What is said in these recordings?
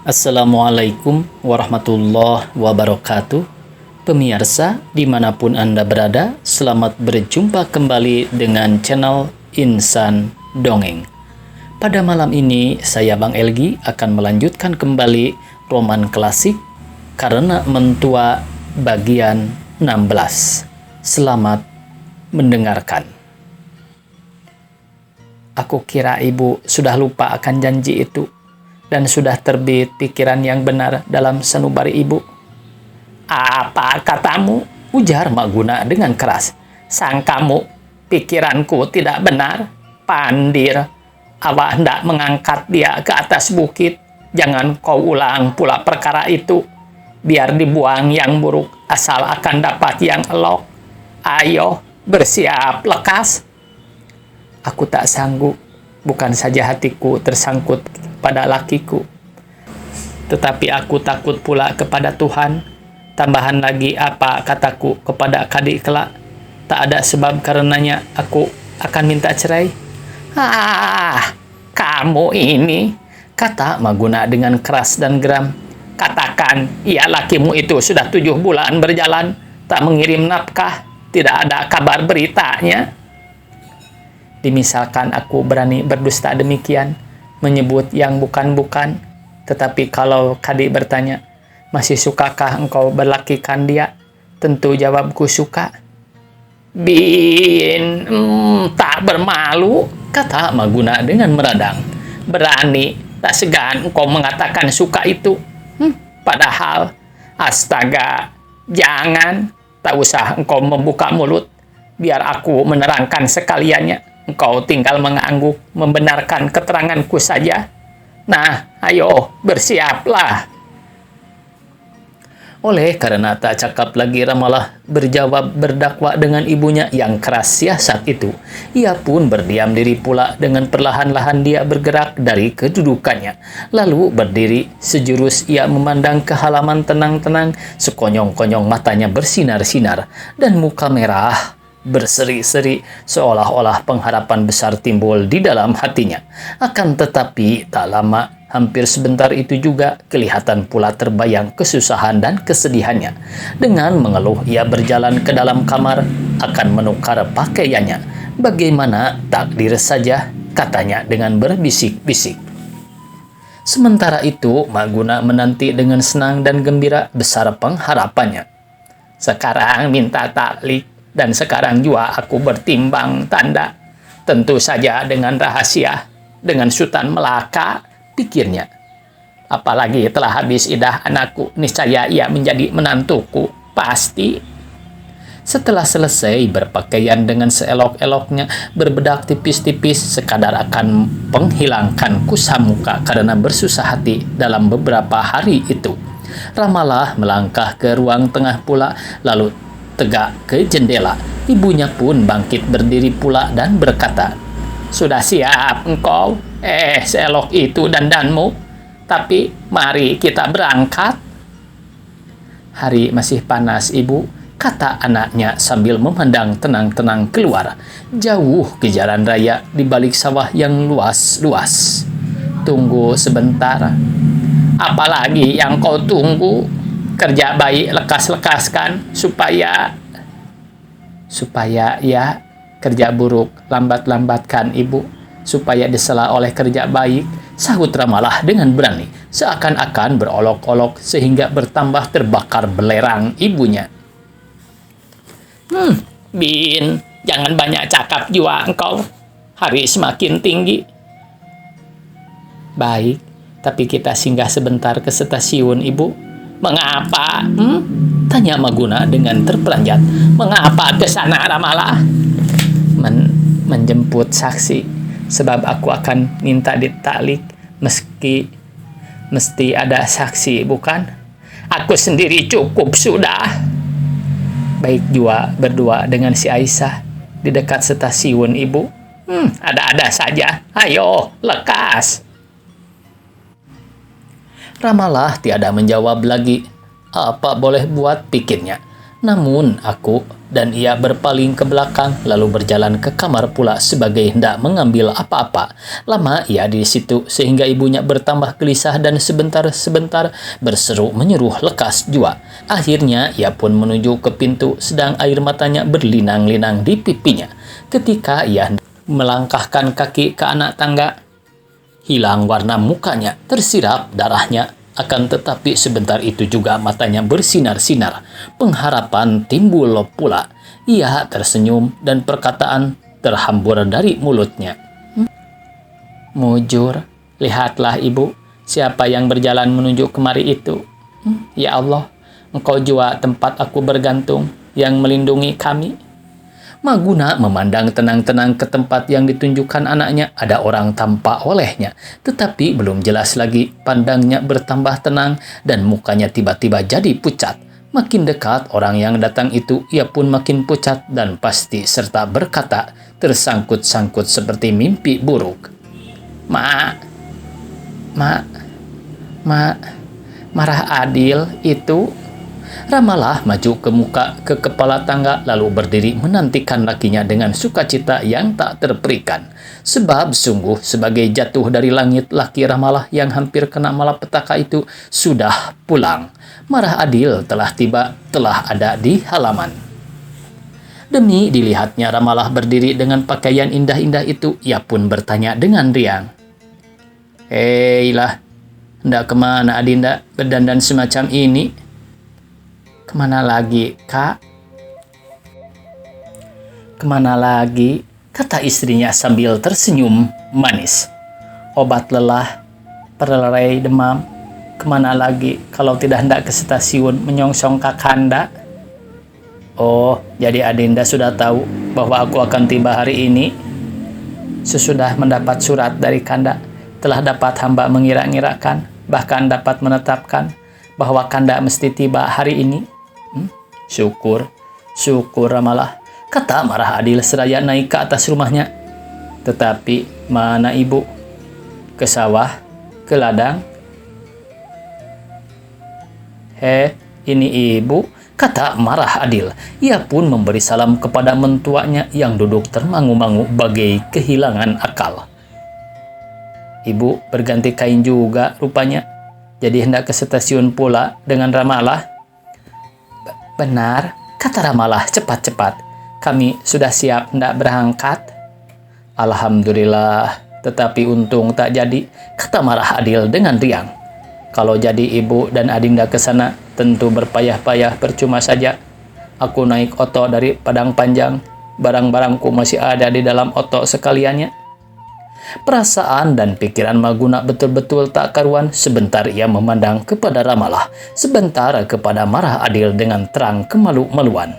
Assalamualaikum warahmatullahi wabarakatuh. Pemirsa dimanapun Anda berada, selamat berjumpa kembali dengan channel Insan Dongeng. Pada malam ini, saya Bang Elgi akan melanjutkan kembali roman klasik Karena Mentua bagian 16. Selamat mendengarkan. Aku kira ibu sudah lupa akan janji itu, dan sudah terbit pikiran yang benar dalam sanubari ibu. Apa katamu? Ujar Mak Guna dengan keras. Sangkamu pikiranku tidak benar? Pandir, awak hendak mengangkat dia ke atas bukit. Jangan kau ulang pula perkara itu. Biar dibuang yang buruk, asal akan dapat yang elok. Ayo, bersiap lekas. Aku tak sanggup, bukan saja hatiku tersangkut pada lakiku, tetapi aku takut pula kepada Tuhan. Tambahan lagi apa kataku kepada Kadi kelak, tak ada sebab karenanya aku akan minta cerai. Kamu ini, kata Mak Guna dengan keras dan geram. Katakan, ya lakimu itu sudah 7 bulan berjalan, tak mengirim nafkah, tidak ada kabar beritanya. Dimisalkan aku berani berdusta demikian, menyebut yang bukan-bukan, tetapi kalau Kadi bertanya, masih sukakah engkau berlakikan dia? Tentu jawabku suka. Bin, tak bermalu, kata Mak Guna dengan meradang. Berani, tak segan engkau mengatakan suka itu. Padahal, astaga, jangan, tak usah engkau membuka mulut, biar aku menerangkan sekaliannya. Engkau tinggal mengangguk membenarkan keteranganku saja. Nah, ayo, bersiaplah. Oleh karena tak cakap lagi Ramalah berjawab berdakwa dengan ibunya yang keras siasat itu, ia pun berdiam diri pula. Dengan perlahan-lahan dia bergerak dari kedudukannya. Lalu berdiri sejurus ia memandang ke halaman tenang-tenang, sekonyong-konyong matanya bersinar-sinar dan muka merah berseri-seri, seolah-olah pengharapan besar timbul di dalam hatinya. Akan tetapi tak lama, hampir sebentar itu juga, kelihatan pula terbayang kesusahan dan kesedihannya. Dengan mengeluh ia berjalan ke dalam kamar akan menukar pakaiannya. Bagaimana takdir saja, katanya dengan berbisik-bisik. Sementara itu Mak Guna menanti dengan senang dan gembira besar pengharapannya. Sekarang minta taklik, dan sekarang juga aku bertimbang tanda. Tentu saja dengan rahasia, dengan Sultan Melaka, pikirnya. Apalagi telah habis idah anakku, niscaya ia menjadi menantuku, pasti. Setelah selesai berpakaian dengan seelok-eloknya, berbedak tipis-tipis sekadar akan menghilangkan kusam muka karena bersusah hati dalam beberapa hari itu, Ramalah melangkah ke ruang tengah pula, lalu tegak ke jendela. Ibunya pun bangkit berdiri pula dan berkata, sudah siap engkau? Seelok itu dandanmu. Tapi mari kita berangkat. Hari masih panas, ibu, kata anaknya sambil memandang tenang-tenang keluar. Jauh ke jalan raya di balik sawah yang luas-luas. Tunggu sebentar. Apalagi yang kau tunggu? Kerja baik lekas-lekaskan supaya ya, kerja buruk lambat-lambatkan ibu, supaya disela oleh kerja baik, sahut Ramalah dengan berani, seakan-akan berolok-olok sehingga bertambah terbakar belerang ibunya. Bin, jangan banyak cakap jua engkau, hari semakin tinggi. Baik, tapi kita singgah sebentar ke stasiun, ibu. Mengapa? Tanya Mak Guna dengan terperanjat. Mengapa ke sana, Ramalah? Menjemput saksi, sebab aku akan minta ditaklik, mesti ada saksi, bukan? Aku sendiri cukup sudah. Baik juga berdua dengan si Aisyah di dekat stasiun, ibu. Ada-ada saja. Ayo, lekas. Ramalah tiada menjawab lagi. Apa boleh buat, pikirnya. Namun aku dan ia berpaling ke belakang lalu berjalan ke kamar pula sebagai hendak mengambil apa-apa. Lama ia di situ sehingga ibunya bertambah gelisah dan sebentar-sebentar berseru menyuruh lekas jua. Akhirnya ia pun menuju ke pintu sedang air matanya berlinang-linang di pipinya. Ketika ia melangkahkan kaki ke anak tangga, hilang warna mukanya, tersirap darahnya. Akan tetapi sebentar itu juga matanya bersinar-sinar. Pengharapan timbul pula. Ia tersenyum dan perkataan terhambur dari mulutnya. Mujur, lihatlah ibu, siapa yang berjalan menuju kemari itu. Ya Allah, engkau jua tempat aku bergantung yang melindungi kami. Maguna memandang tenang-tenang ke tempat yang ditunjukkan anaknya. Ada orang tampak olehnya, tetapi belum jelas lagi. Pandangnya bertambah tenang dan mukanya tiba-tiba jadi pucat. Makin dekat orang yang datang itu, ia pun makin pucat dan pasti serta berkata tersangkut-sangkut seperti mimpi buruk. Mak, marah Adil itu. Ramalah maju ke kepala tangga lalu berdiri menantikan lakinya dengan sukacita yang tak terperikan. Sebab sungguh sebagai jatuh dari langit, laki Ramalah yang hampir kena malapetaka itu sudah pulang. Marah Adil telah tiba, telah ada di halaman. Demi dilihatnya Ramalah berdiri dengan pakaian indah-indah itu, ia pun bertanya dengan riang. Hei-lah, hendak kemana Adinda berdandan semacam ini? Kemana lagi, Kak? Kemana lagi? Kata istrinya sambil tersenyum manis. Obat lelah, perlerai demam. Kemana lagi kalau tidak hendak ke stasiun menyongsong Kakanda? Oh, jadi Adinda sudah tahu bahwa aku akan tiba hari ini. Sesudah mendapat surat dari Kanda, telah dapat hamba mengira-ngirakan, bahkan dapat menetapkan bahwa Kanda mesti tiba hari ini. Syukur Ramalah, kata Marah Adil seraya naik ke atas rumahnya. Tetapi mana ibu? Ke sawah? Ke ladang? Ini ibu, kata Marah Adil. Ia pun memberi salam kepada mentuanya yang duduk termangu-mangu bagai kehilangan akal. Ibu berganti kain juga rupanya, jadi hendak ke stasiun pula dengan Ramalah. Benar, kata Ramalah cepat-cepat. Kami sudah siap hendak berangkat. Alhamdulillah, tetapi untung tak jadi, kata Marah Adil dengan riang. Kalau jadi ibu dan Adinda ke sana, tentu berpayah-payah percuma saja. Aku naik oto dari Padang Panjang, barang-barangku masih ada di dalam oto sekaliannya. Perasaan dan pikiran Maguna betul-betul tak karuan. Sebentar ia memandang kepada Ramalah, sebentar kepada Marah Adil dengan terang kemalu-maluan.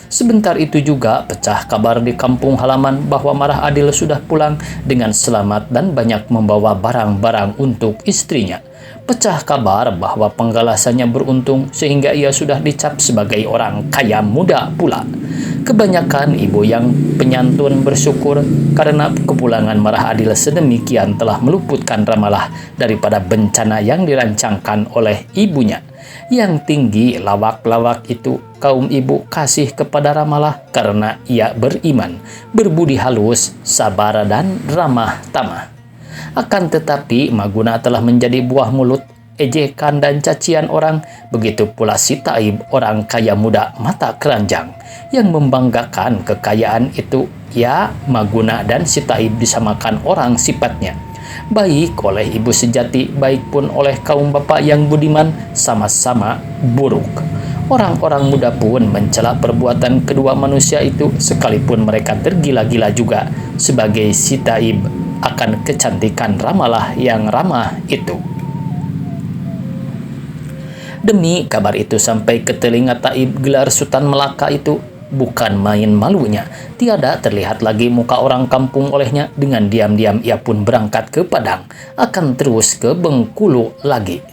Sebentar itu juga pecah kabar di kampung halaman bahwa Marah Adil sudah pulang dengan selamat dan banyak membawa barang-barang untuk istrinya. Pecah kabar bahwa penggalasannya beruntung sehingga ia sudah dicap sebagai orang kaya muda pula. Kebanyakan ibu yang penyantun bersyukur karena kepulangan Marah Adil sedemikian telah meluputkan Ramalah daripada bencana yang dirancangkan oleh ibunya. Yang tinggi lawak-lawak itu kaum ibu kasih kepada Ramalah karena ia beriman, berbudi halus, sabar dan ramah tamah. Akan tetapi Maguna telah menjadi buah mulut, ejekan dan cacian orang. Begitu pula si Taib, orang kaya muda mata keranjang yang membanggakan kekayaan itu. Ya, Maguna dan si Taib disamakan orang sifatnya, baik oleh ibu sejati, baik pun oleh kaum bapak yang budiman, sama-sama buruk. Orang-orang muda pun mencela perbuatan kedua manusia itu, sekalipun mereka tergila-gila juga sebagai si Taib akan kecantikan Ramalah yang ramah itu. Demi kabar itu sampai ke telinga Taib, gelar Sultan Melaka itu bukan main malunya. Tiada terlihat lagi muka orang kampung olehnya. Dengan diam-diam ia pun berangkat ke Padang, akan terus ke Bengkulu lagi.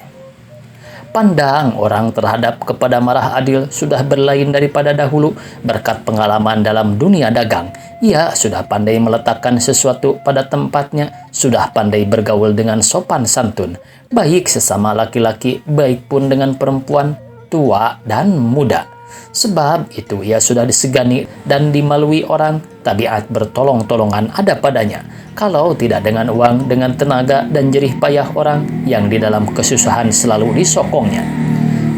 Pandang orang terhadap kepada Marah Adil sudah berlain daripada dahulu. Berkat pengalaman dalam dunia dagang, ia sudah pandai meletakkan sesuatu pada tempatnya, sudah pandai bergaul dengan sopan santun, baik sesama laki-laki, baik pun dengan perempuan, tua dan muda. Sebab itu ia sudah disegani dan dimalui orang, tabiat bertolong-tolongan ada padanya. Kalau tidak dengan uang, dengan tenaga dan jerih payah orang yang di dalam kesusahan selalu disokongnya.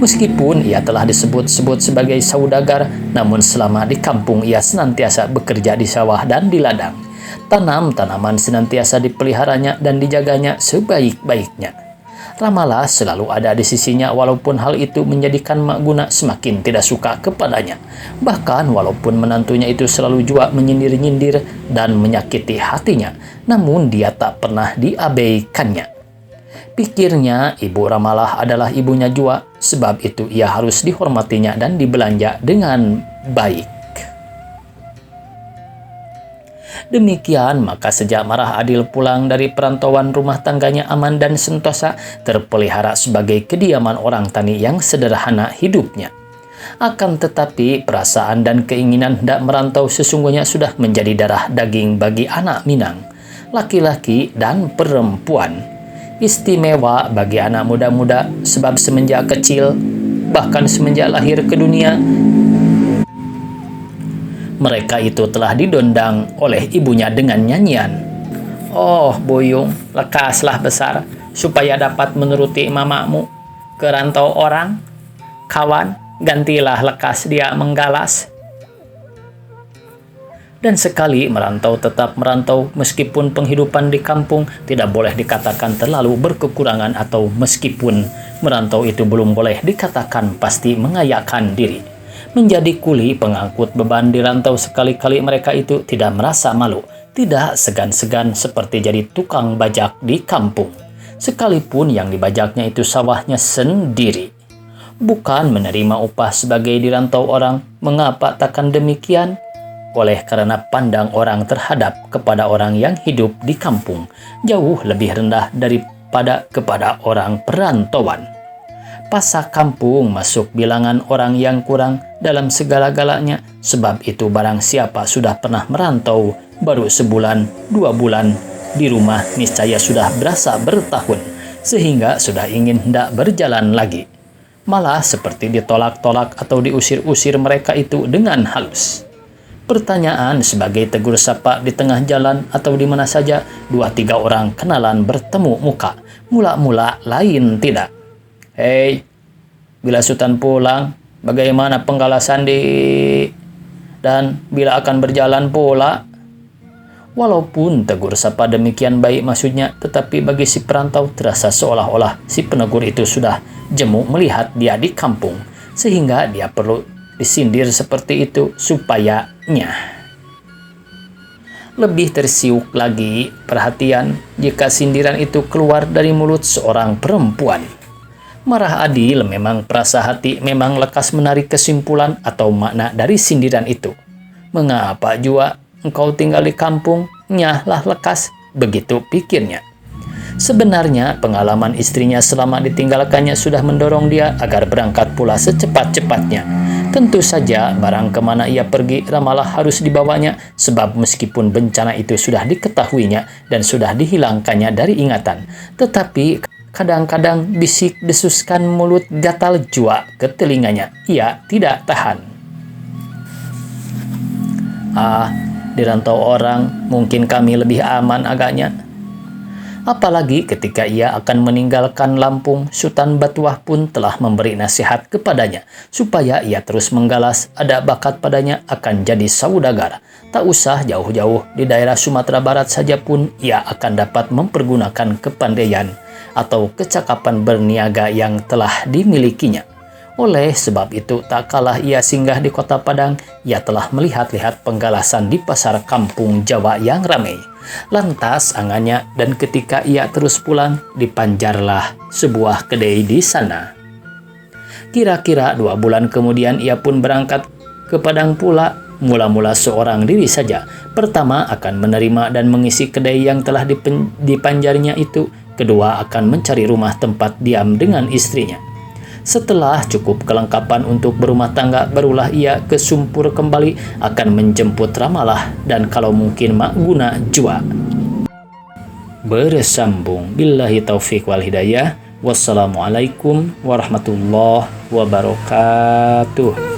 Meskipun ia telah disebut-sebut sebagai saudagar, namun selama di kampung ia senantiasa bekerja di sawah dan di ladang. Tanam-tanaman senantiasa dipeliharanya dan dijaganya sebaik-baiknya. Ramalah selalu ada di sisinya walaupun hal itu menjadikan Mak Guna semakin tidak suka kepadanya. Bahkan walaupun menantunya itu selalu jua menyindir-nyindir dan menyakiti hatinya, namun dia tak pernah diabaikannya. Pikirnya ibu Ramalah adalah ibunya jua, sebab itu ia harus dihormatinya dan dibelanja dengan baik. Demikian, maka sejak Marah Adil pulang dari perantauan, rumah tangganya aman dan sentosa, terpelihara sebagai kediaman orang tani yang sederhana hidupnya. Akan tetapi, perasaan dan keinginan hendak merantau sesungguhnya sudah menjadi darah daging bagi anak Minang, laki-laki dan perempuan. Istimewa bagi anak muda-muda, sebab semenjak kecil, bahkan semenjak lahir ke dunia, mereka itu telah didondang oleh ibunya dengan nyanyian. Oh Buyung, lekaslah besar, supaya dapat menuruti mamamu. Ke rantau orang, kawan, gantilah lekas dia menggalas. Dan sekali merantau tetap merantau, meskipun penghidupan di kampung tidak boleh dikatakan terlalu berkekurangan, atau meskipun merantau itu belum boleh dikatakan pasti mengayakkan diri. Menjadi kuli pengangkut beban di rantau sekali-kali mereka itu tidak merasa malu, tidak segan-segan seperti jadi tukang bajak di kampung, sekalipun yang dibajaknya itu sawahnya sendiri. Bukan menerima upah sebagai di rantau orang. Mengapa takkan demikian? Oleh karena pandang orang terhadap kepada orang yang hidup di kampung jauh lebih rendah daripada kepada orang perantauan. Pasak kampung masuk bilangan orang yang kurang dalam segala-galanya. Sebab itu barang siapa sudah pernah merantau baru sebulan, 2 bulan di rumah, niscaya sudah berasa bertahun, sehingga sudah ingin hendak berjalan lagi. Malah seperti ditolak-tolak atau diusir-usir mereka itu dengan halus. Pertanyaan sebagai tegur sapa di tengah jalan atau di mana saja 2-3 orang kenalan bertemu muka, mula-mula lain tidak. Hei, bila Sultan pulang, bagaimana penggalasan dan bila akan berjalan pula? Walaupun tegur sapa demikian baik maksudnya, tetapi bagi si perantau terasa seolah-olah si penegur itu sudah jemu melihat dia di kampung, sehingga dia perlu disindir seperti itu supayanya lebih tersiuk lagi perhatian jika sindiran itu keluar dari mulut seorang perempuan. Marah Adil memang perasa hati memang lekas menarik kesimpulan atau makna dari sindiran itu. Mengapa jua engkau tinggal di kampung? Nyahlah lekas, begitu pikirnya. Sebenarnya pengalaman istrinya selama ditinggalkannya sudah mendorong dia agar berangkat pula secepat-cepatnya. Tentu saja barang kemana ia pergi, Ramalah harus dibawanya, sebab meskipun bencana itu sudah diketahuinya dan sudah dihilangkannya dari ingatan, tetapi kadang-kadang bisik desuskan mulut gatal jua ke telinganya. Ia tidak tahan. Di rantau orang mungkin kami lebih aman agaknya. Apalagi ketika ia akan meninggalkan Lampung, Sultan Batuah pun telah memberi nasihat kepadanya supaya ia terus menggalas, ada bakat padanya akan jadi saudagar. Tak usah jauh-jauh, di daerah Sumatera Barat saja pun ia akan dapat mempergunakan kepandaian atau kecakapan berniaga yang telah dimilikinya. Oleh sebab itu, tak kalah ia singgah di kota Padang, ia telah melihat-lihat penggalasan di pasar kampung Jawa yang ramai. Lantas angannya, dan ketika ia terus pulang, dipanjarlah sebuah kedai di sana. Kira-kira 2 bulan kemudian ia pun berangkat ke Padang pula. Mula-mula seorang diri saja. Pertama akan menerima dan mengisi kedai yang telah dipanjarnya itu. Kedua akan mencari rumah tempat diam dengan istrinya. Setelah cukup kelengkapan untuk berumah tangga, barulah ia ke Sumpur kembali akan menjemput Ramalah dan kalau mungkin Mak Guna jua. Bersambung. Billahi taufik wal hidayah. Wassalamualaikum warahmatullahi wabarakatuh.